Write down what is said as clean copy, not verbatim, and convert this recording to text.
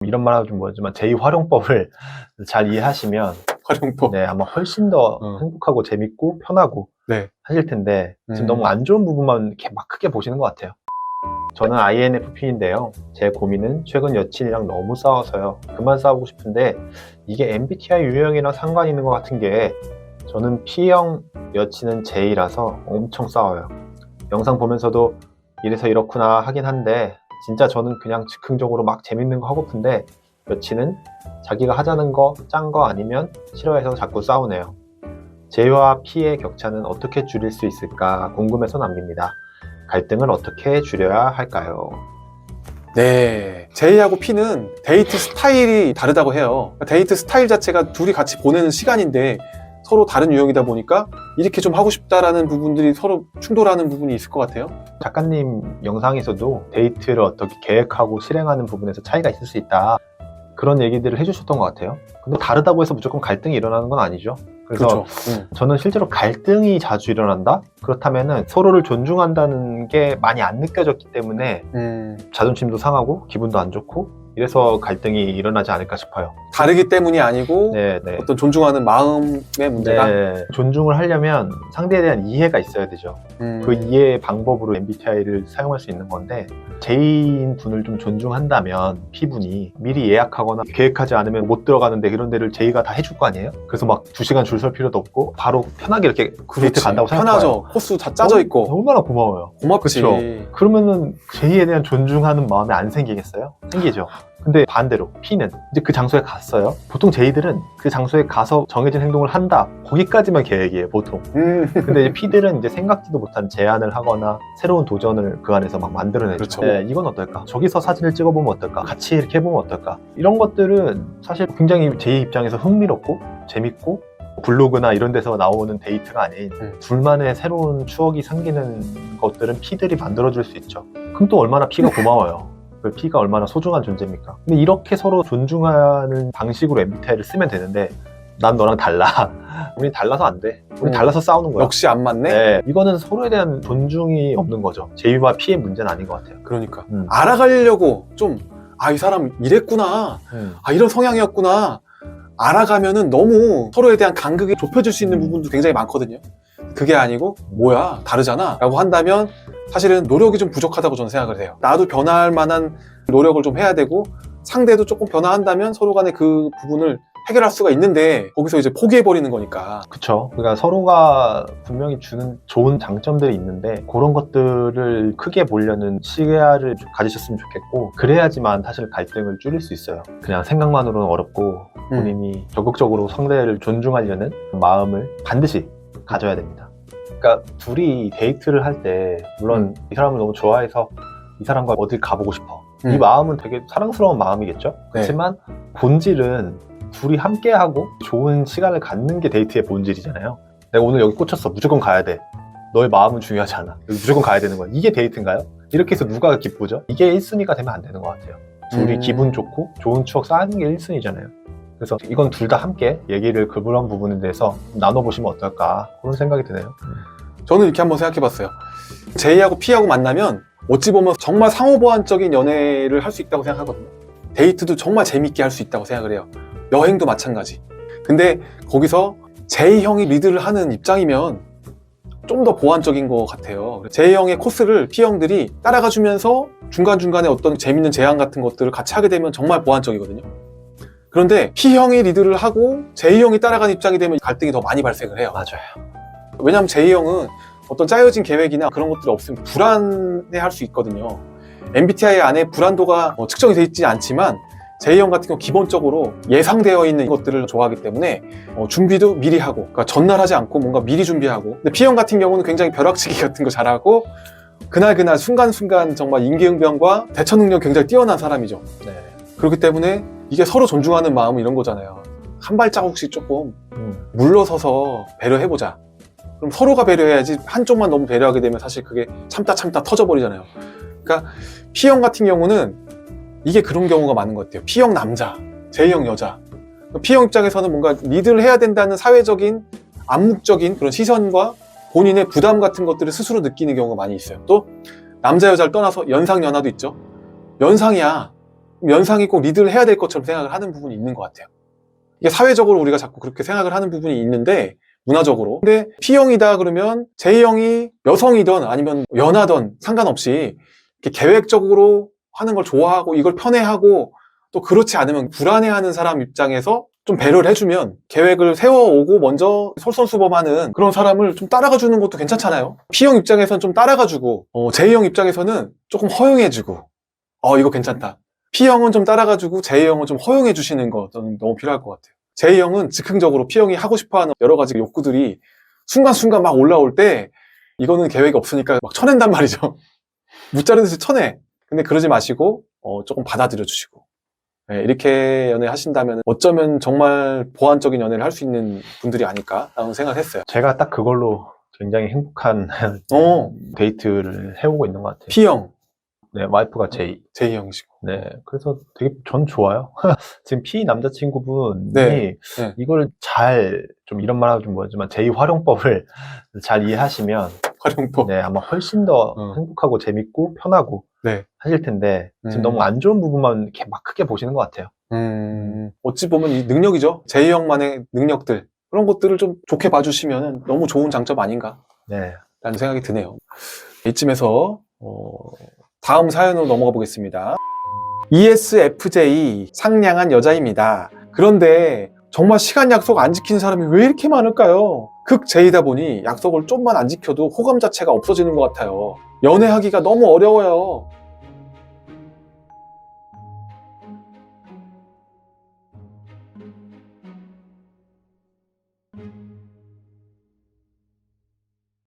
이런 말 하면 좀 뭐지만 제2활용법을 잘 이해하시면 활용법. 네, 아마 훨씬 더 행복하고 재밌고 편하고 네. 하실 텐데 지금 너무 안 좋은 부분만 이렇게 막 크게 보시는 것 같아요. 저는 INFP인데요. 제 고민은 최근 여친이랑 너무 싸워서요. 그만 싸우고 싶은데 이게 MBTI 유형이랑 상관이 있는 것 같은 게 저는 P형, 여친은 J라서 엄청 싸워요. 영상 보면서도 이래서 이렇구나 하긴 한데 진짜 저는 그냥 즉흥적으로 막 재밌는 거 하고픈데 여친은 자기가 하자는 거 짠 거 아니면 싫어해서 자꾸 싸우네요. J와 P의 격차는 어떻게 줄일 수 있을까 궁금해서 남깁니다. 갈등을 어떻게 줄여야 할까요? 네. J하고 P는 데이트 스타일이 다르다고 해요. 데이트 스타일 자체가 둘이 같이 보내는 시간인데 서로 다른 유형이다 보니까 이렇게 좀 하고 싶다라는 부분들이 서로 충돌하는 부분이 있을 것 같아요. 작가님 영상에서도 데이트를 어떻게 계획하고 실행하는 부분에서 차이가 있을 수 있다. 그런 얘기들을 해주셨던 것 같아요. 근데 다르다고 해서 무조건 갈등이 일어나는 건 아니죠. 그래서 그렇죠. 저는 실제로 갈등이 자주 일어난다? 그렇다면은 서로를 존중한다는 게 많이 안 느껴졌기 때문에 자존심도 상하고 기분도 안 좋고 이래서 갈등이 일어나지 않을까 싶어요. 다르기 때문이 아니고 네네. 어떤 존중하는 마음의 문제가. 네. 존중을 하려면 상대에 대한 이해가 있어야 되죠. 그 이해의 방법으로 MBTI를 사용할 수 있는 건데 J인 분을 좀 존중한다면 P분이 미리 예약하거나 계획하지 않으면 못 들어가는데 이런 데를 J가 다 해줄 거 아니에요? 그래서 막 2시간 줄 설 필요도 없고 바로 편하게 이렇게 데이트 간다고 생각해요. 편하죠. 코스 다 짜져 있고. 얼마나 고마워요. 고맙지. 그쵸? 그러면은 J에 대한 존중하는 마음이 안 생기겠어요? 생기죠. 근데 반대로 P는 이제 그 장소에 갔어요. 보통 J들은 그 장소에 가서 정해진 행동을 한다. 거기까지만 계획이에요, 보통. 근데 이제 P들은 이제 생각지도 못한 제안을 하거나 새로운 도전을 그 안에서 막 만들어내죠. 그렇죠. 네, 이건 어떨까? 저기서 사진을 찍어보면 어떨까? 같이 이렇게 해보면 어떨까? 이런 것들은 사실 굉장히 J 입장에서 흥미롭고 재밌고 블로그나 이런 데서 나오는 데이트가 아닌 둘만의 새로운 추억이 생기는 것들은 P들이 만들어줄 수 있죠. 그럼 또 얼마나 P가 고마워요. 그 P가 얼마나 소중한 존재입니까? 근데 이렇게 서로 존중하는 방식으로 MBTI를 쓰면 되는데 난 너랑 달라. 우리 달라서 안 돼. 우리 달라서 싸우는 거야. 역시 안 맞네? 네, 이거는 서로에 대한 존중이 없는 거죠. J와 P의 문제는 아닌 것 같아요. 그러니까 알아가려고 좀 이 사람 이랬구나. 이런 성향이었구나. 알아가면은 너무 서로에 대한 간극이 좁혀질 수 있는 부분도 굉장히 많거든요. 그게 아니고 뭐야 다르잖아 라고 한다면 사실은 노력이 좀 부족하다고 저는 생각을 해요. 나도 변화할 만한 노력을 좀 해야 되고 상대도 조금 변화한다면 서로 간에 그 부분을 해결할 수가 있는데 거기서 이제 포기해버리는 거니까. 그쵸. 그러니까 서로가 분명히 주는 좋은 장점들이 있는데 그런 것들을 크게 보려는 시야를 좀 가지셨으면 좋겠고 그래야지만 사실 갈등을 줄일 수 있어요. 그냥 생각만으로는 어렵고 본인이 적극적으로 상대를 존중하려는 마음을 반드시 가져야 됩니다. 그러니까 둘이 데이트를 할 때 물론 이 사람을 너무 좋아해서 이 사람과 어딜 가보고 싶어. 이 마음은 되게 사랑스러운 마음이겠죠? 그렇지만 본질은 둘이 함께하고 좋은 시간을 갖는 게 데이트의 본질이잖아요. 내가 오늘 여기 꽂혔어. 무조건 가야 돼. 너의 마음은 중요하지 않아. 여기 무조건 가야 되는 거야. 이게 데이트인가요? 이렇게 해서 누가 기쁘죠? 이게 1순위가 되면 안 되는 것 같아요. 둘이 기분 좋고 좋은 추억 쌓는 게 1순위잖아요. 그래서 이건 둘 다 함께 얘기를 그런 부분에 대해서 나눠보시면 어떨까 그런 생각이 드네요. 저는 이렇게 한번 생각해봤어요. J하고 P하고 만나면 어찌 보면 정말 상호보완적인 연애를 할 수 있다고 생각하거든요. 데이트도 정말 재밌게 할 수 있다고 생각을 해요. 여행도 마찬가지. 근데 거기서 J형이 리드를 하는 입장이면 좀 더 보완적인 것 같아요. J형의 코스를 P형들이 따라가 주면서 중간중간에 어떤 재밌는 제안 같은 것들을 같이 하게 되면 정말 보완적이거든요. 그런데 P형이 리드를 하고 J형이 따라가는 입장이 되면 갈등이 더 많이 발생을 해요. 맞아요. 왜냐하면 J형은 어떤 짜여진 계획이나 그런 것들이 없으면 불안해할 수 있거든요. MBTI 안에 불안도가 측정이 되어 있지 않지만 J형 같은 경우 기본적으로 예상되어 있는 것들을 좋아하기 때문에 준비도 미리 하고, 그러니까 전날 하지 않고 뭔가 미리 준비하고. 근데 P형 같은 경우는 굉장히 벼락치기 같은 거 잘하고 그날 순간순간 정말 임기응변과 대처 능력 굉장히 뛰어난 사람이죠. 네. 그렇기 때문에 이게 서로 존중하는 마음은 이런 거잖아요. 한 발자국씩 조금 물러서서 배려해보자. 그럼 서로가 배려해야지 한쪽만 너무 배려하게 되면 사실 그게 참다 터져버리잖아요. 그러니까 P형 같은 경우는 이게 그런 경우가 많은 것 같아요. P형 남자, J형 여자. P형 입장에서는 뭔가 리드를 해야 된다는 사회적인 암묵적인 그런 시선과 본인의 부담 같은 것들을 스스로 느끼는 경우가 많이 있어요. 또 남자 여자를 떠나서 연상 연하도 있죠. 연상이야. 연상이 꼭 리드를 해야 될 것처럼 생각을 하는 부분이 있는 것 같아요. 이게 사회적으로 우리가 자꾸 그렇게 생각을 하는 부분이 있는데, 문화적으로. 근데 P형이다 그러면 J형이 여성이든 아니면 연하든 상관없이 이렇게 계획적으로 하는 걸 좋아하고 이걸 편애하고, 또 그렇지 않으면 불안해하는 사람 입장에서 좀 배려를 해주면, 계획을 세워오고 먼저 솔선수범하는 그런 사람을 좀 따라가 주는 것도 괜찮잖아요. P형 입장에서는 좀 따라가주고, J형 입장에서는 조금 허용해주고, 이거 괜찮다. P형은 좀 따라가주고 J형은 좀 허용해 주시는 거 저는 너무 필요할 것 같아요. J형은 즉흥적으로 P형이 하고 싶어하는 여러 가지 욕구들이 순간순간 막 올라올 때, 이거는 계획이 없으니까 막 쳐낸단 말이죠. 무자르듯이 쳐내. 근데 그러지 마시고 조금 받아들여 주시고, 네, 이렇게 연애하신다면 어쩌면 정말 보완적인 연애를 할 수 있는 분들이 아닐까라는 생각을 했어요. 제가 딱 그걸로 굉장히 행복한 데이트를 해오고 있는 것 같아요. P형, 네, 와이프가 J. J형이시고. 네, 그래서 되게 전 좋아요. 지금 P 남자친구분이 네, 네. 이걸 잘, 좀 이런 말하고 좀 뭐지만 J 활용법을 잘 이해하시면 활용법. 네, 아마 훨씬 더 행복하고 재밌고 편하고 네. 하실 텐데 지금 너무 안 좋은 부분만 이렇게 막 크게 보시는 것 같아요. 어찌 보면 이 능력이죠. J형만의 능력들. 그런 것들을 좀 좋게 봐주시면 너무 좋은 장점 아닌가? 네. 라는 생각이 드네요. 이쯤에서 다음 사연으로 넘어가 보겠습니다. ESFJ 상냥한 여자입니다. 그런데 정말 시간 약속 안 지키는 사람이 왜 이렇게 많을까요? 극 J다 보니 약속을 좀만 안 지켜도 호감 자체가 없어지는 것 같아요. 연애하기가 너무 어려워요.